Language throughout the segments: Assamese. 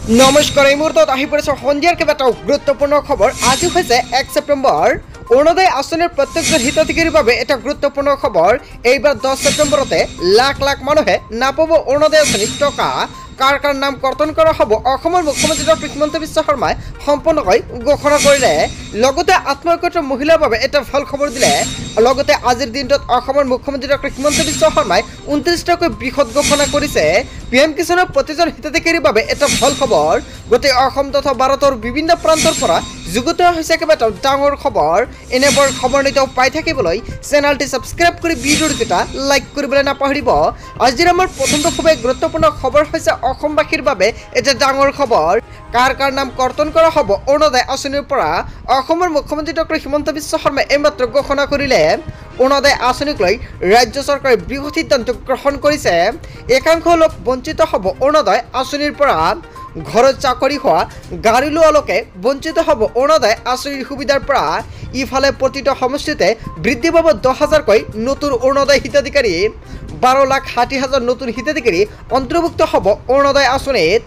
নমস্কাৰ এই মুহূৰ্তত আহি পৰিছে সন্ধিয়াৰ কেইবাটাও গুৰুত্বপূৰ্ণ খবৰ। আজি হৈছে 1 ছেপ্টেম্বৰ। অৰুণোদয় আঁচনিৰ প্ৰত্যেকজন হিতাধিকাৰীৰ বাবে এটা গুৰুত্বপূৰ্ণ খবৰ। এইবাৰ 10 ছেপ্টেম্বৰতে লাখ লাখ মানুহে নাপাব অৰুণোদয় আঁচনিৰ টকা। কাৰ কাৰ নাম কৰ্তন কৰা হ'ব অসমৰ মুখ্যমন্ত্ৰী ডক্টৰ হিমন্ত বিশ্ব শৰ্মাই সম্পূৰ্ণকৈ ঘোষণা কৰিলে। লগতে আত্মহত্যা মহিলাৰ বাবে এটা ভাল খবৰ দিলে। লগতে আজিৰ দিনটোত অসমৰ মুখ্যমন্ত্ৰী ডক্টৰ হিমন্ত বিশ্ব শৰ্মাই 29টাকৈ বৃহৎ ঘোষণা কৰিছে। পিএম কিষাণৰ প্ৰতিজন হিতাধিকাৰীৰ বাবে এটা ভাল খবৰ। গোটেই অসম তথা ভাৰতৰ বিভিন্ন প্ৰান্তৰ পৰা যুগুত হৈছে কেইবাটাও ডাঙৰ খবৰ। এনেবোৰ খবৰ নিতৌ পাই থাকিবলৈ চেনেলটি ছাবস্ক্ৰাইব কৰি ভিডিঅ'টো লাইক কৰিবলৈ নাপাহৰিব। আজিৰ আমাৰ প্ৰথমটো খুবেই গুৰুত্বপূৰ্ণ খবৰ হৈছে অসমবাসীৰ বাবে এটা ডাঙৰ খবৰ। কাৰ কাৰ নাম কৰ্তন কৰা হ'ব অৰুণোদয় আঁচনিৰ পৰা। অসমৰ মুখ্যমন্ত্ৰী ডক্টৰ হিমন্ত বিশ্ব শৰ্মাই এইমাত্ৰ ঘোষণা কৰিলে। অৰুণোদয় আঁচনিক লৈ ৰাজ্য চৰকাৰে বৃহৎ সিদ্ধান্ত গ্ৰহণ কৰিছে। একাংশ লোক বঞ্চিত হ'ব অৰুণোদয় আঁচনিৰ পৰা। ঘৰত চাকৰি হোৱা গাড়ী লোৱা লোকে বঞ্চিত হ'ব অৰুণোদয় আঁচনিৰ সুবিধাৰ পৰা। ইফালে প্ৰতিটো সমষ্টিতে বৃদ্ধি পাব 10,000কৈ নতুন অৰুণোদয় হিতাধিকাৰী। 12,60,000 নতুন হিতাধিকাৰী অন্তৰ্ভুক্ত হ'ব অৰুণোদয় আঁচনিত।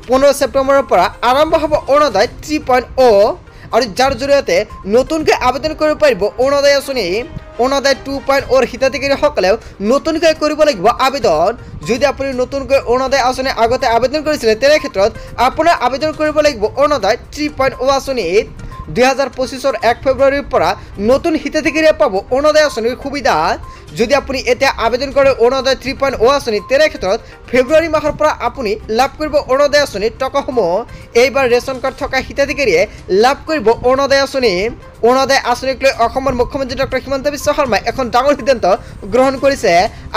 15 ছেপ্টেম্বৰৰ পৰা আৰম্ভ হ'ব অৰুণোদয় 3.0 আৰু যাৰ জৰিয়তে নতুনকৈ আবেদন কৰিব পাৰিব অৰুণোদয় আঁচনি। অৰুণোদয় 2.0 হিতাধিকাৰীসকলেও নতুনকৈ কৰিব লাগিব আবেদন। যদি আপুনি নতুনকৈ অৰুণোদয় আঁচনি আগতে আবেদন কৰিছিলে তেনে ক্ষেত্ৰত আপোনাৰ আবেদন কৰিব লাগিব অৰুণোদয় 3.0 আঁচনিত। 2025ৰ 1 ফেব্ৰুৱাৰীৰ পৰা নতুন হিতাধিকাৰীয়ে পাব অৰুণোদয় আঁচনিৰ সুবিধা। যদি আপুনি এতিয়া আবেদন কৰে অৰুণোদয় 3.0 আঁচনি তেনে ক্ষেত্ৰত ফেব্ৰুৱাৰী মাহৰ পৰা আপুনি লাভ কৰিব অৰুণোদয় আঁচনিৰ টকাসমূহ। এইবাৰ ৰেচন কাৰ্ড থকা হিতাধিকাৰীয়ে লাভ কৰিব অৰুণোদয় আঁচনি। অৰুণোদয় আঁচনিক লৈ অসমৰ মুখ্যমন্ত্ৰী ডক্টৰ হিমন্ত বিশ্ব শৰ্মাই এখন ডাঙৰ সিদ্ধান্ত গ্ৰহণ কৰিছে।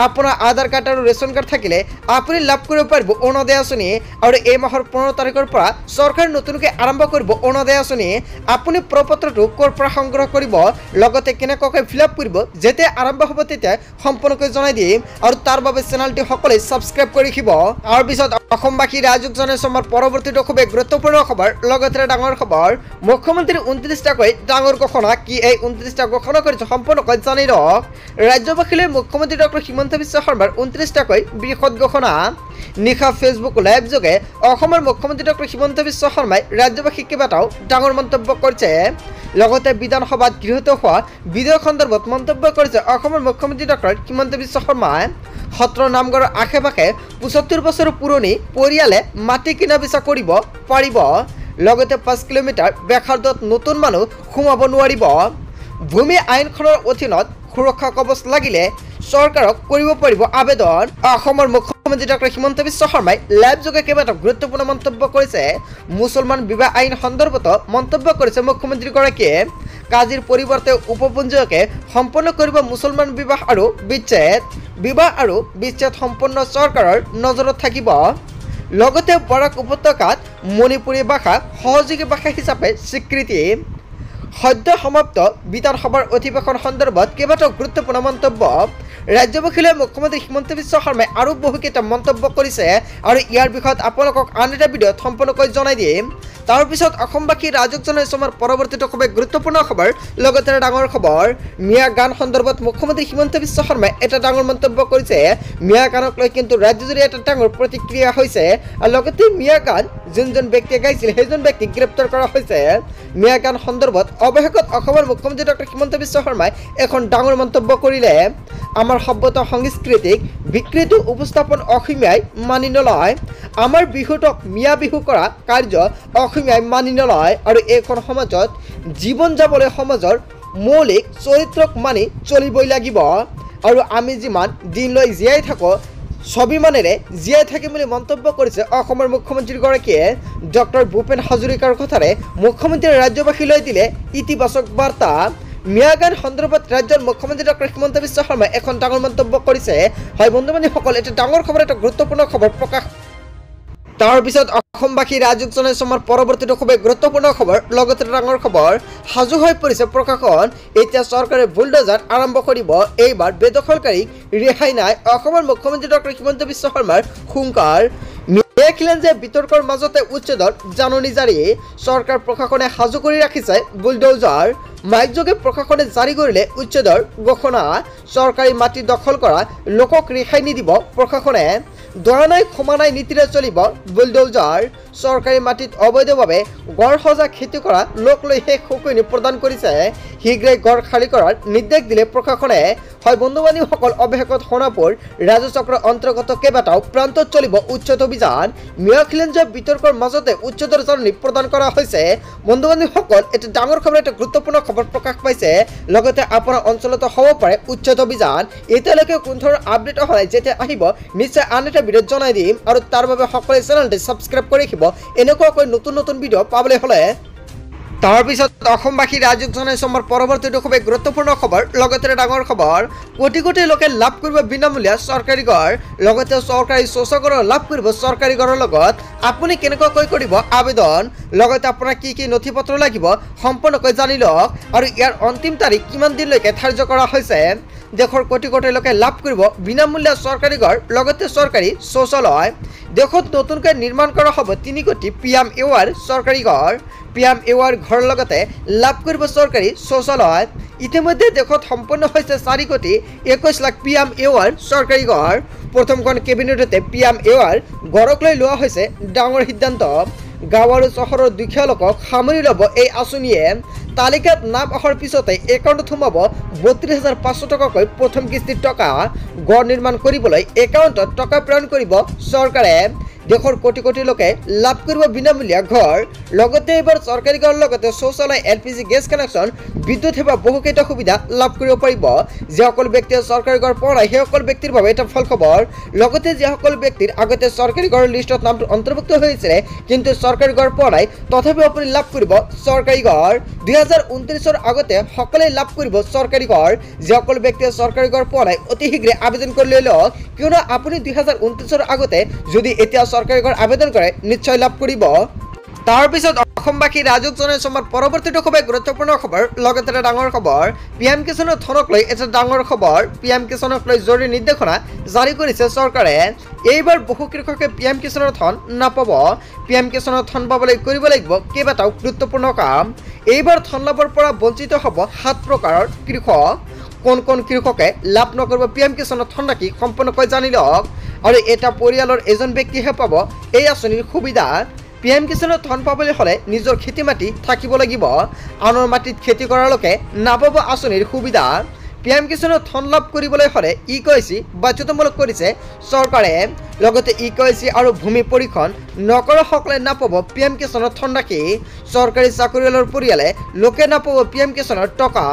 আপোনাৰ আধাৰ কাৰ্ড আৰু ৰেচন কাৰ্ড থাকিলে আপুনি লাভ কৰিব পাৰিব অৰুণোদয় আঁচনি। আৰু এই মাহৰ 15 তাৰিখৰ পৰা চৰকাৰে নতুনকৈ আৰম্ভ কৰিব অৰুণোদয় আঁচনি। আপুনি প্ৰপত্ৰটো ক'ৰ পৰা সংগ্ৰহ কৰিব, লগতে কেনেকৈ ফিল আপ কৰিব, যেতিয়া আৰম্ভ হ'ব তেতিয়া সম্পূৰ্ণকৈ জনাই দিম। আৰু তাৰ বাবে চেনেলটি সকলোৱে ছাবস্ক্ৰাইব কৰি ৰাখিব। তাৰপিছত অসমবাসী ৰাইজক জনাইছোঁ আমাৰ পৰৱৰ্তীটো খুবেই গুৰুত্বপূৰ্ণ খবৰ। লগতে ডাঙৰ খবৰ, মুখ্যমন্ত্ৰীৰ 29টাকৈ ডাঙৰ ঘোষণা। কি এই 29টা ঘোষণা কৰিছে সম্পূৰ্ণকৈ জানি লওক। ৰাজ্যবাসীলৈ মুখ্যমন্ত্ৰী ডক্টৰ হিমন্ত বিশ্ব শৰ্মাৰ 29টাকৈ বৃহৎ ঘোষণা। নিশা ফেচবুক লাইভ যোগে অসমৰ মুখ্যমন্ত্ৰী ডক্টৰ হিমন্ত বিশ্ব শৰ্মাই ৰাজ্যবাসীক কেইবাটাও ডাঙৰ মন্তব্য কৰিছে। লগতে বিধানসভাত গৃহীত হোৱা বিধেয়ক সন্দৰ্ভত মন্তব্য কৰিছে অসমৰ মুখ্যমন্ত্ৰী ডক্টৰ হিমন্ত বিশ্ব শৰ্মাই। 17 নামঘৰৰ আশে পাশে 75 বছৰ পুৰণি পৰিয়ালে মাটি কিনা বেচা কৰিব পাৰিব। লগতে 5 কিলোমিটাৰ ব্যাসাৰ্ধত নতুন মানুহ সোমাব নোৱাৰিব। ভূমি আইনখনৰ অধীনত সুৰক্ষা কৱচ লাগিলে চৰকাৰক কৰিব পাৰিব আবেদন। অসমৰ মুখ্যমন্ত্ৰী ডক্টৰ হিমন্ত বিশ্ব শৰ্মাই লাইভ যোগে কেইবাটাও গুৰুত্বপূৰ্ণ মন্তব্য কৰিছে। মুছলমান বিবাহ আইন সন্দৰ্ভত মন্তব্য কৰিছে মুখ্যমন্ত্ৰীগৰাকীয়ে। কাজীৰ পৰিৱৰ্তে উপপঞ্জীয়কে সম্পন্ন কৰিব মুছলমান বিবাহ আৰু বিচ্ছেদ। বিবাহ আৰু বিচ্ছেদ সম্পূৰ্ণ চৰকাৰৰ নজৰত থাকিব। লগতে বৰাক উপত্যকাত মণিপুৰী ভাষা সহযোগী ভাষা হিচাপে স্বীকৃতি। সদ্য সমাপ্ত বিধানসভাৰ অধিৱেশন সন্দৰ্ভত কেইবাটাও গুৰুত্বপূৰ্ণ মন্তব্য। ৰাজ্যবাসীলৈ মুখ্যমন্ত্ৰী হিমন্ত বিশ্ব শৰ্মাই আৰু বহুকেইটা মন্তব্য কৰিছে। আৰু ইয়াৰ বিষয়ত আপোনালোকক আন এটা ভিডিঅ'ত সম্পূৰ্ণকৈ জনাই দিম। তাৰপিছত অসমবাসী ৰাইজক জনাইছোঁ আমাৰ পৰৱৰ্তীটো খুবেই গুৰুত্বপূৰ্ণ খবৰ। লগতে ডাঙৰ খবৰ, মিয়া গান সন্দৰ্ভত মুখ্যমন্ত্ৰী হিমন্ত বিশ্ব শৰ্মাই এটা ডাঙৰ মন্তব্য কৰিছে। মিয়া গানক লৈ কিন্তু ৰাজ্যজুৰি এটা ডাঙৰ প্ৰতিক্ৰিয়া হৈছে। আৰু লগতে মিয়া গান যোনজন ব্যক্তিয়ে গাইছিল সেইজন ব্যক্তিক গ্ৰেপ্তাৰ কৰা হৈছে। মিয়া গান সন্দৰ্ভত অৱশেষত অসমৰ মুখ্যমন্ত্ৰী ডক্টৰ হিমন্ত বিশ্ব শৰ্মাই এখন ডাঙৰ মন্তব্য কৰিলে। আমাৰ সভ্যতা সংস্কৃতিক বিকৃত উপস্থাপন অসমীয়াই মানি নলয়। আমাৰ বিহুটোক মিয়া বিহু কৰা কাৰ্য অসমীয়াই মানি নলয়। আৰু এইখন সমাজত জীৱন যাবলৈ সমাজৰ মৌলিক চৰিত্ৰক মানি চলিবই লাগিব। আৰু আমি যিমান দিনলৈ জীয়াই থাকোঁ স্বাভিমানেৰে জীয়াই থাকিম বুলি মন্তব্য কৰিছে অসমৰ মুখ্যমন্ত্ৰীগৰাকীয়ে। ডক্টৰ ভূপেন হাজৰিকাৰ কথাৰে মুখ্যমন্ত্ৰীয়ে ৰাজ্যবাসীলৈ দিলে ইতিবাচক বাৰ্তা। মিয়া গান সন্দৰ্ভত ৰাজ্যৰ মুখ্যমন্ত্ৰী ডক্টৰ হিমন্ত বিশ্ব শৰ্মাই এখন ডাঙৰ মন্তব্য কৰিছে। হয় বন্ধু বান্ধৱীসকল, এটা ডাঙৰ খবৰ, এটা গুৰুত্বপূৰ্ণ খবৰ প্ৰকাশ। তাৰপিছত অসমবাসী ৰাইজক জনাইছোঁ আমাৰ পৰৱৰ্তীটো খুবেই গুৰুত্বপূৰ্ণ খবৰ। লগতে ডাঙৰ খবৰ, সাজু হৈ পৰিছে প্ৰশাসন। এতিয়া চৰকাৰে বুলডোজাৰ আৰম্ভ কৰিব। এইবাৰ বেদখলকাৰীক ৰেহাই নাই। অসমৰ মুখ্যমন্ত্ৰী ডক্টৰ হিমন্ত বিশ্ব শৰ্মাৰ হুংকাৰ। দেখিলেন যে বিতৰ্কৰ মাজতে উচ্ছেদৰ জাননী জাৰি। চৰকাৰ প্ৰশাসনে সাজু কৰি ৰাখিছে বুলডোজাৰ। মাইকযোগে প্ৰশাসনে জাৰি কৰিলে উচ্ছেদৰ ঘোষণা। চৰকাৰী মাটি দখল কৰা লোকক ৰেহাই নিদিব প্ৰশাসনে। দৰা নাই ক্ষমা নাই নীতিৰে চলিব বুলডোজাৰ চৰকাৰী মাটিত অবৈধভাৱে গড় সজা খেতি কৰা লোক লৈ শেষ সঁকুনি প্ৰদান কৰিছে শীঘ্ৰে গড় খালী কৰাৰ নিৰ্দেশ দিলে প্ৰশাসনে হয় বন্ধু বান্ধৱীসকল অৱশেষত সোণাপুৰ ৰাজচক্ৰ অন্তৰ্গত কেইবাটাও প্ৰান্তত চলিব উচ্ছেদ অভিযান মিয়াখিলেঞ্জৰ বিতৰ্কৰ মাজতে উচ্ছেদৰ জাননী প্ৰদান কৰা হৈছে বন্ধু বান্ধৱীসকল এটা ডাঙৰ খবৰ এটা গুৰুত্বপূৰ্ণ খবৰ প্ৰকাশ পাইছে লগতে আপোনাৰ অঞ্চলতো হ'ব পাৰে উচ্ছেদ অভিযান এতিয়ালৈকে কোন ধৰণৰ আপডেট অহা নাই যেতিয়া আহিব নিশ্চয় আন এটা ভিডিঅ'ত জনাই দিম আৰু তাৰ বাবে সকলোৱে চেনেলটি ছাবস্ক্ৰাইব কৰি ৰাখিব এনেকুৱাকৈ নতুন নতুন ভিডিঅ' পাবলৈ হ'লে তাৰ পিছত অসমবাসী ৰাজ্যক জনাইছো আমাৰ পৰৱৰ্তীটো খুবেই গুৰুত্বপূৰ্ণ খবৰ লগতে ডাঙৰ খবৰ কোটি কোটি লোকে লাভ কৰিব বিনামূলীয়া চৰকাৰী গড় লগতে চৰকাৰী শৌচাগাৰ লাভ কৰিব চৰকাৰী গড়ৰ লগত আপুনি কেনেকৈ কৰিব আবেদন লগতে আপোনাৰ কি নথি পত্ৰ লাগিব সম্পূৰ্ণকৈ জানি লওক আৰু ইয়াৰ অন্তিম তাৰিখ কিমান দিনলৈকে ধাৰ্য কৰা হৈছে দেশৰ কোটি কোটি লোকে লাভ কৰিব বিনামূলীয়া চৰকাৰী গড় লগতে চৰকাৰী শৌচালয় দেশত নতুনকৈ নিৰ্মাণ কৰা হ'ব 3 কোটি PMAY চৰকাৰী গড় PMAY ঘৰৰ লগতে লাভ কৰিব চৰকাৰী শৌচালয় ইতিমধ্যে দেশত সম্পন্ন হৈছে 4 কোটি 21 লাখ PMAY চৰকাৰী গড় প্ৰথমখন কেবিনেটতে PMAY গড়ক লৈ লোৱা হৈছে ডাঙৰ সিদ্ধান্ত গাঁও আৰু চহৰৰ দুখীয়া লোকক সামৰি ল'ব এই আঁচনিয়ে তালিকাত নাম অহাৰ পিছতে একাউণ্টত সোমাব 32,500 টকাকৈ প্ৰথম কিস্তিৰ টকা গড় নিৰ্মাণ কৰিবলৈ একাউণ্টত টকা প্ৰেৰণ কৰিব চৰকাৰে দেশৰ কোটি কোটি লোকে লাভ কৰিব বিনামূলীয়া ঘৰ লগতে এবাৰ চৰকাৰী ঘৰৰ লগতে শৌচালয় LPG গেছ কানেকশ্যন বিদ্যুৎ সেৱা বহুকেইটা সুবিধা লাভ কৰিব পাৰিব যিসকল ব্যক্তিয়ে চৰকাৰী ঘৰ পোৱা নাই সেইসকল ব্যক্তিৰ বাবে এটা ভাল খবৰ লগতে যিসকল ব্যক্তিৰ আগতে চৰকাৰী ঘৰৰ লিষ্টত নামটো অন্তৰ্ভুক্ত হৈছিল কিন্তু চৰকাৰী ঘৰ পোৱা নাই তথাপিও আপুনি লাভ কৰিব চৰকাৰী ঘৰ 2029 আগতে সকলোৱে লাভ কৰিব চৰকাৰী ঘৰ যিসকল ব্যক্তিয়ে চৰকাৰী ঘৰ পোৱা নাই অতি শীঘ্ৰে আবেদন কৰি লৈ লওক কিয়নো আপুনি 2029 আগতে যদি এতিয়া চৰকাৰী ঘৰ আবেদন কৰে নিশ্চয় লাভ কৰিব তাৰ পিছত অসমবাসী ৰাজ্যক জনাইছো আমাৰ পৰৱৰ্তীটো খুবেই গুৰুত্বপূৰ্ণ খবৰ লগতে এটা ডাঙৰ খবৰ PM কিষাণৰ ধনক লৈ এটা ডাঙৰ খবৰ PM কিষাণক লৈ জৰুৰী নিৰ্দেশনা জাৰি কৰিছে চৰকাৰে এইবাৰ বহু কৃষকে PM কিষাণৰ ধন নাপাব PM কিষাণৰ ধন পাবলৈ কৰিব লাগিব কেইবাটাও গুৰুত্বপূৰ্ণ কাম এইবাৰ ধন লাভৰ পৰা বঞ্চিত হ'ব 7 প্ৰকাৰৰ কৃষক কোন কৃষকে লাভ নকৰিব PM কিষাণৰ ধন নাকি সম্পূৰ্ণকৈ জানি লওক আৰু এটা পৰিয়ালৰ এজন ব্যক্তিহে পাব এই আঁচনিৰ সুবিধা PM কিষাণৰ ধন পাবলৈ হ'লে নিজৰ খেতি মাটি থাকিব লাগিব আনৰ মাটিত খেতি কৰাৰ লোকে নাপাব আঁচনিৰ সুবিধা PM কিষাণৰ ধন লাভ কৰিবলৈ হ'লে EKYC বাধ্যতামূলক কৰিছে চৰকাৰে লগতে EKYC আৰু ভূমি পৰীক্ষণ নকৰাসকলে নাপাব PM কিষাণৰ ধন ৰাখি চৰকাৰী চাকৰিয়ালৰ পৰিয়ালে লোকে নাপাব PM কিষাণৰ টকা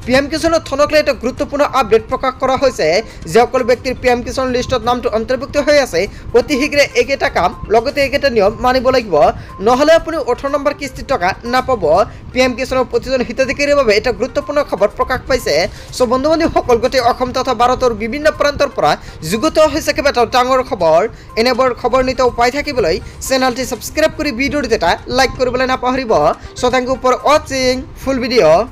PM কিষাণৰ ধনক লৈ এটা গুৰুত্বপূৰ্ণ আপডেট প্ৰকাশ কৰা হৈছে যিসকল ব্যক্তিৰ PM কিষাণ লিষ্টত নামটো অন্তৰ্ভুক্ত হৈ আছে অতি শীঘ্ৰে এইকেইটা কাম লগতে এইকেইটা নিয়ম মানিব লাগিব নহ'লে আপুনি 18 নম্বৰ কিস্তিৰ টকা নাপাব PM কিষাণৰ প্ৰতিজন হিতাধিকাৰীৰ বাবে এটা গুৰুত্বপূৰ্ণ খবৰ প্ৰকাশ পাইছে সো বন্ধু বান্ধৱীসকল গোটেই অসম তথা ভাৰতৰ বিভিন্ন প্ৰান্তৰ পৰা যুগুত হৈছে কেইবাটাও ডাঙৰ খবৰ এনেবোৰ খবৰ নিতৌ পাই থাকিবলৈ চেনেলটি ছাবস্ক্ৰাইব কৰি ভিডিঅ'টো এটা লাইক কৰিবলৈ নাপাহৰিব সো থ্যাংক ইউ ফৰ ৱাচিং ফুল ভিডিঅ'